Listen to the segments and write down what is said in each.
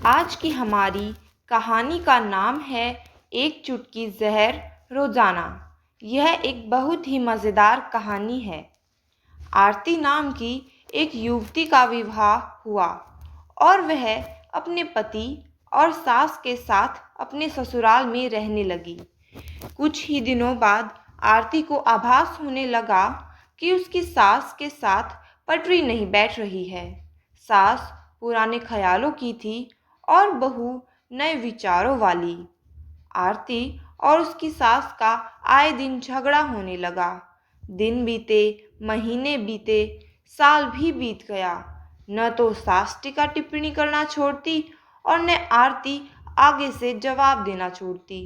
आज की हमारी कहानी का नाम है एक चुटकी जहर रोजाना। यह एक बहुत ही मज़ेदार कहानी है। आरती नाम की एक युवती का विवाह हुआ और वह अपने पति और सास के साथ अपने ससुराल में रहने लगी। कुछ ही दिनों बाद आरती को आभास होने लगा कि उसकी सास के साथ पटरी नहीं बैठ रही है। सास पुराने ख्यालों की थी और बहू नए विचारों वाली। आरती और उसकी सास का आए दिन झगड़ा होने लगा। दिन बीते, महीने बीते, साल भी बीत गया। न तो सास टीका टिप्पणी करना छोड़ती और न आरती आगे से जवाब देना छोड़ती।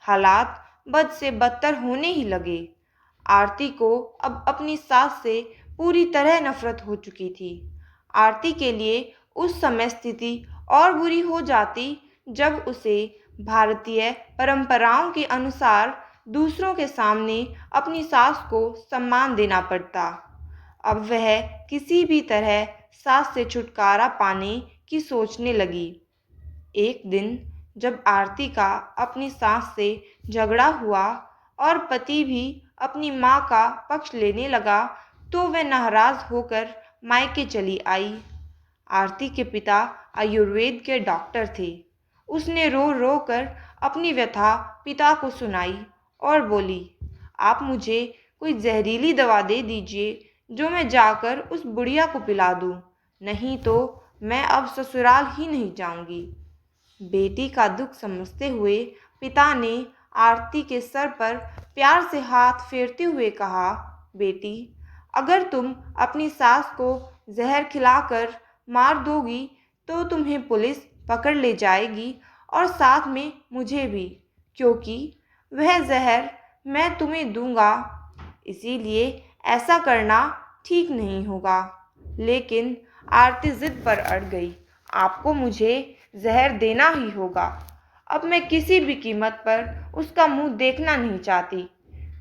हालात बद से बदतर होने ही लगे। आरती को अब अपनी सास से पूरी तरह नफरत हो चुकी थी। आरती के लिए उस समय स्थिति और बुरी हो जाती जब उसे भारतीय परंपराओं के अनुसार दूसरों के सामने अपनी सास को सम्मान देना पड़ता। अब वह किसी भी तरह सास से छुटकारा पाने की सोचने लगी। एक दिन जब आरती का अपनी सास से झगड़ा हुआ और पति भी अपनी माँ का पक्ष लेने लगा तो वह नाराज होकर मायके चली आई। आरती के पिता आयुर्वेद के डॉक्टर थे। उसने रो रो कर अपनी व्यथा पिता को सुनाई और बोली, आप मुझे कोई जहरीली दवा दे दीजिए जो मैं जाकर उस बुढ़िया को पिला दूँ, नहीं तो मैं अब ससुराल ही नहीं जाऊंगी। बेटी का दुख समझते हुए पिता ने आरती के सर पर प्यार से हाथ फेरते हुए कहा, बेटी, अगर तुम अपनी सास को जहर खिलाकर मार दोगी तो तुम्हें पुलिस पकड़ ले जाएगी और साथ में मुझे भी, क्योंकि वह जहर मैं तुम्हें दूंगा। इसीलिए ऐसा करना ठीक नहीं होगा। लेकिन आरती जिद पर अड़ गई, आपको मुझे जहर देना ही होगा। अब मैं किसी भी कीमत पर उसका मुंह देखना नहीं चाहती।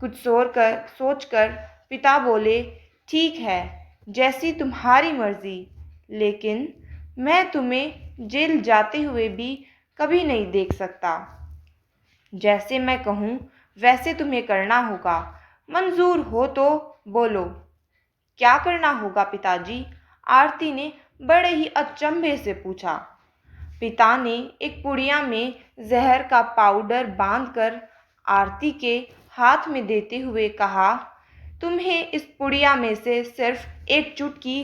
कुछ सोचकर पिता बोले, ठीक है, जैसी तुम्हारी मर्जी, लेकिन मैं तुम्हें जेल जाते हुए भी कभी नहीं देख सकता। जैसे मैं कहूँ वैसे तुम्हें करना होगा। मंजूर हो तो बोलो, क्या करना होगा पिताजी? आरती ने बड़े ही अचंभे से पूछा। पिता ने एक पुड़िया में जहर का पाउडर बांधकर आरती के हाथ में देते हुए कहा, तुम्हें इस पुड़िया में से सिर्फ एक चुटकी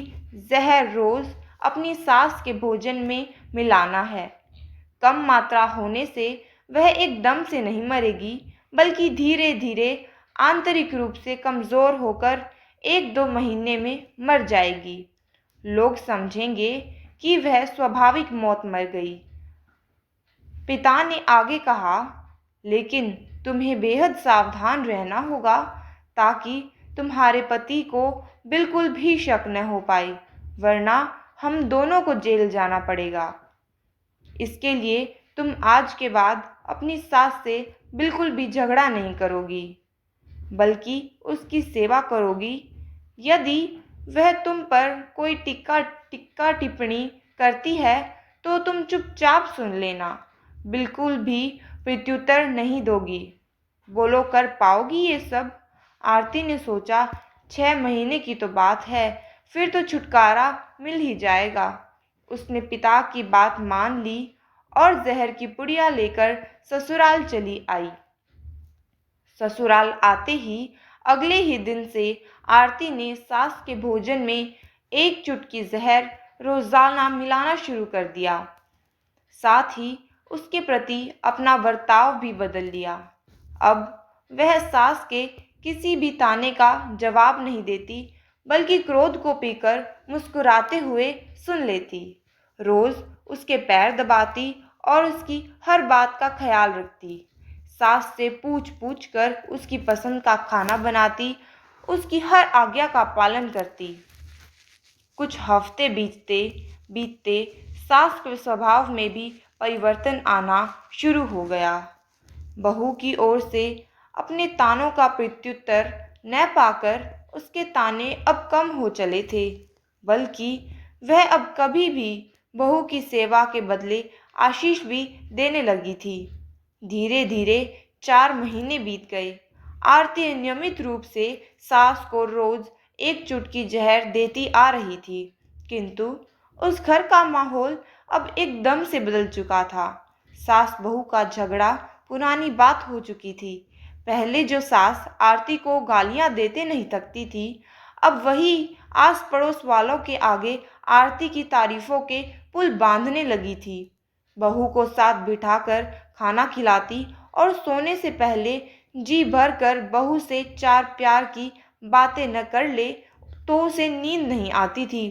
जहर रोज अपनी सास के भोजन में मिलाना है। कम मात्रा होने से वह एकदम से नहीं मरेगी, बल्कि धीरे धीरे आंतरिक रूप से कमज़ोर होकर 1-2 महीने में मर जाएगी। लोग समझेंगे कि वह स्वाभाविक मौत मर गई। पिता ने आगे कहा, लेकिन तुम्हें बेहद सावधान रहना होगा ताकि तुम्हारे पति को बिल्कुल भी शक न हो पाए, वरना हम दोनों को जेल जाना पड़ेगा। इसके लिए तुम आज के बाद अपनी सास से बिल्कुल भी झगड़ा नहीं करोगी, बल्कि उसकी सेवा करोगी। यदि वह तुम पर कोई टिक्का टिप्पणी करती है तो तुम चुपचाप सुन लेना, बिल्कुल भी प्रत्युत्तर नहीं दोगी। बोलो, कर पाओगी ये सब? आरती ने सोचा, 6 महीने की तो बात है, फिर तो छुटकारा मिल ही जाएगा। उसने पिता की बात मान ली और जहर की पुड़िया लेकर ससुराल चली आई। ससुराल आते ही अगले ही दिन से आरती ने सास के भोजन में एक चुटकी जहर रोजाना मिलाना शुरू कर दिया। साथ ही उसके प्रति अपना बर्ताव भी बदल लिया। अब वह सास के किसी भी ताने का जवाब नहीं देती, बल्कि क्रोध को पीकर मुस्कुराते हुए सुन लेती। रोज उसके पैर दबाती और उसकी हर बात का ख्याल रखती। सास से पूछ पूछ कर उसकी पसंद का खाना बनाती, उसकी हर आज्ञा का पालन करती। कुछ हफ्ते बीतते बीतते सास के स्वभाव में भी परिवर्तन आना शुरू हो गया। बहू की ओर से अपने तानों का प्रत्युत्तर न पाकर उसके ताने अब कम हो चले थे, बल्कि वह अब कभी भी बहू की सेवा के बदले आशीष भी देने लगी थी। धीरे धीरे 4 महीने बीत गए। आरती नियमित रूप से सास को रोज एक चुटकी जहर देती आ रही थी, किंतु उस घर का माहौल अब एकदम से बदल चुका था। सास बहू का झगड़ा पुरानी बात हो चुकी थी। पहले जो सास आरती को गालियां देते नहीं थकती थी, अब वही आस पड़ोस वालों के आगे आरती की तारीफों के पुल बांधने लगी थी। बहू को साथ बिठाकर खाना खिलाती और सोने से पहले जी भर कर बहू से चार प्यार की बातें न कर ले तो उसे नींद नहीं आती थी।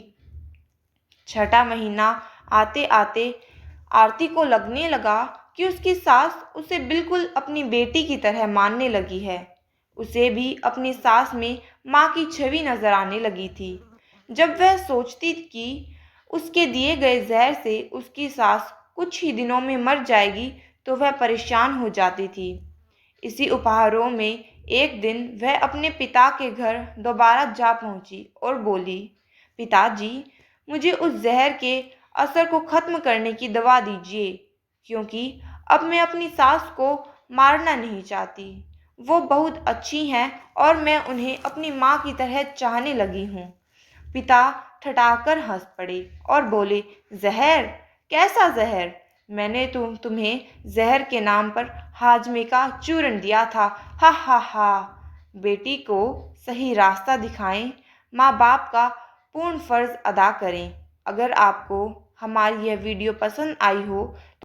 छठा महीना आते आते आरती को लगने लगा कि उसकी सास उसे बिल्कुल अपनी बेटी की तरह मानने लगी है। उसे भी अपनी सास में माँ की छवि नजर आने लगी थी। जब वह सोचती कि उसके दिए गए जहर से उसकी सास कुछ ही दिनों में मर जाएगी, तो वह परेशान हो जाती थी। इसी उपहारों में एक दिन वह अपने पिता के घर दोबारा जा पहुंची और बोली, पिताजी, मुझे उस जहर के असर को खत्म करने की दवा दीजिए, क्योंकि अब मैं अपनी सास को मारना नहीं चाहती। वो बहुत अच्छी हैं और मैं उन्हें अपनी माँ की तरह चाहने लगी हूँ। पिता ठठाकर हंस पड़े और बोले, जहर? कैसा जहर? मैंने तुम्हें जहर के नाम पर हाजमे का चूरन दिया था। हा हा हा। बेटी को सही रास्ता दिखाएं, माँ बाप का पूर्ण फर्ज अदा करें। अगर आपको हमारी यह वीडियो पसंद आई हो